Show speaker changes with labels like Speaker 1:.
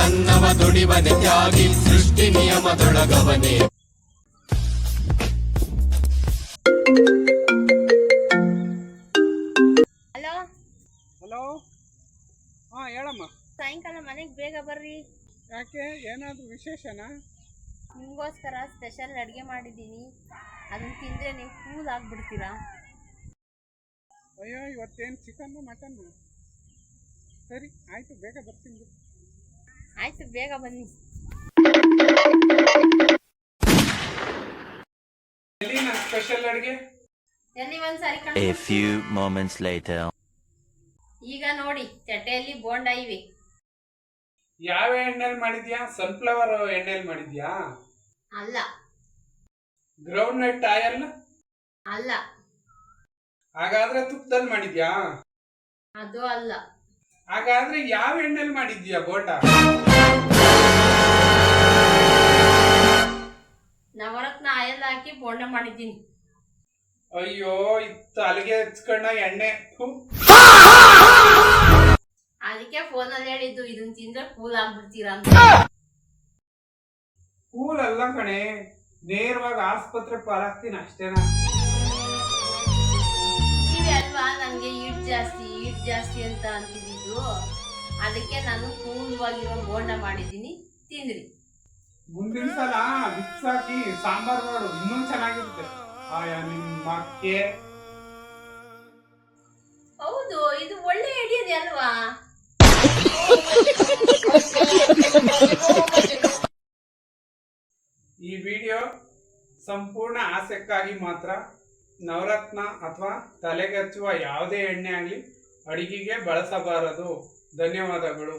Speaker 1: ನನ್ನವ ದುಡಿವನೆ ತ್ಯಾಗಿ ಸೃಷ್ಟಿ ನಿಯಮದೊಳಗವನೇ.
Speaker 2: Hello
Speaker 3: hello, ಹಾಂ ಹೇಳಮ್ಮ.
Speaker 2: ಸಾಯಂಕಾಲ ಮನೆಗೆ ಬೇಗ ಬರ್ರಿ.
Speaker 3: ಯಾಕೆ, ಏನಾದರೂ ವಿಶೇಷನಾ?
Speaker 2: ನಿಮಗೋಸ್ಕರ ಸ್ಪೆಷಲ್ ಅಡುಗೆ ಮಾಡಿದ್ದೀನಿ. ಅದನ್ನು ತಿಂದರೆ ನೀವು ಕೂಲ್ ಆಗಿಬಿಡ್ತೀರಾ.
Speaker 3: ಅಯ್ಯೋ, ಇವತ್ತೇನು ಚಿಕನ್ನು ಮಟನ್ನು? ಸರಿ ಆಯಿತು, ಬೇಗ ಬರ್ತೀನಿ.
Speaker 2: ಆಯಿತು, ಬೇಗ ಬನ್ನಿ.
Speaker 3: ಎಲ್ಲಿ ನನ್ನ ಸ್ಪೆಷಲ್ ಅಡುಗೆ?
Speaker 2: ಎಲ್ಲಿ ಒಂದ್ಸಾರಿ
Speaker 4: A few moments later.
Speaker 2: ಈಗ ನೋಡಿ, ಚಟ್ಟೆಯಲ್ಲಿ ಬೋಂಡ ಇವೆ.
Speaker 3: ಯಾವ ಎಣ್ಣೆಲಿ ಮಾಡಿದ್ಯಾ? ಸನ್ಫ್ಲವರ್ ಎಣ್ಣೆಲಿ ಮಾಡಿದ್ಯಾ?
Speaker 2: ಅಲ್ಲ.
Speaker 3: Ground nut oil?
Speaker 2: ಅಲ್ಲ.
Speaker 3: ಹಾಗಾದ್ರೆ ತುಪ್ಪದಲ್ಲಿ ಮಾಡಿದ್ಯಾ?
Speaker 2: ಅದು ಅಲ್ಲ.
Speaker 3: ಹಾಗಾದ್ರೆ ಯಾವ ಎಣ್ಣೆಲಿ ಮಾಡಿದ್ಯಾ ಬೋಟ?
Speaker 2: ನವರತ್ನ ಆಯಿಲ್ ಹಾಕಿ ಬೋಂಡ ಮಾಡಿದ್ದೀನಿ.
Speaker 3: ಅಯ್ಯೋ, ಇತ್ತು ಅಲ್ಲಿಗೆ ಹಚ್ಕೊಂಡ ಎಣ್ಣೆ.
Speaker 2: ಅದಕ್ಕೆ ಫೋನಲ್ಲಿ ಹೇಳಿದ್ದು, ಇದನ್ನ ತಿಂದ್ರೆ ಕೂಲ್ ಆಗ್ಬಿಡ್ತೀರಾ ಅಂತ.
Speaker 3: ಕೂಲ್ ಅಲ್ಲ ಕಣೆ, ನೇರವಾಗಿ ಆಸ್ಪತ್ರೆ ಪಾಲಾಗ್ತೀನಿ ಅಷ್ಟೇನಾ.
Speaker 2: ನೀವೇ ಅಲ್ವಾ ನನಗೆ ಈಟ್ ಜಾಸ್ತಿ ಅಂತ ಅಂತಿದ್ದು. ಅದಕ್ಕೆ ನಾನು ಕೂಲ್ವಾಗಿರೋ ಬೋಂಡ ಮಾಡಿದ್ದೀನಿ, ತಿಂದ್ರಿ.
Speaker 3: ಮುಂದಿನ ಸಲ ಮಿಕ್ಸ್ ಹಾಕಿ ಸಾಂಬಾರ್ ಮಾಡು, ಇನ್ನೂ ಚೆನ್ನಾಗಿರುತ್ತೆ. ಆಯಾ ನಿಮ್ಮಕ್ಕೆ.
Speaker 2: ಹೌದು, ಇದು ಒಳ್ಳೆ ಐಡಿಯಾನೇ ಅಲ್ವಾ?
Speaker 3: ಈ ವಿಡಿಯೋ ಸಂಪೂರ್ಣ ಆಸಕ್ಕಾಗಿ ಮಾತ್ರ. ನವರತ್ನ ಅಥವಾ ತಲೆಗೆ ಹಚ್ಚುವ ಯಾವುದೇ ಎಣ್ಣೆ ಆಗಲಿ ಅಡಿಗೆಗೆ ಬಳಸಬಾರದು. ಧನ್ಯವಾದಗಳು.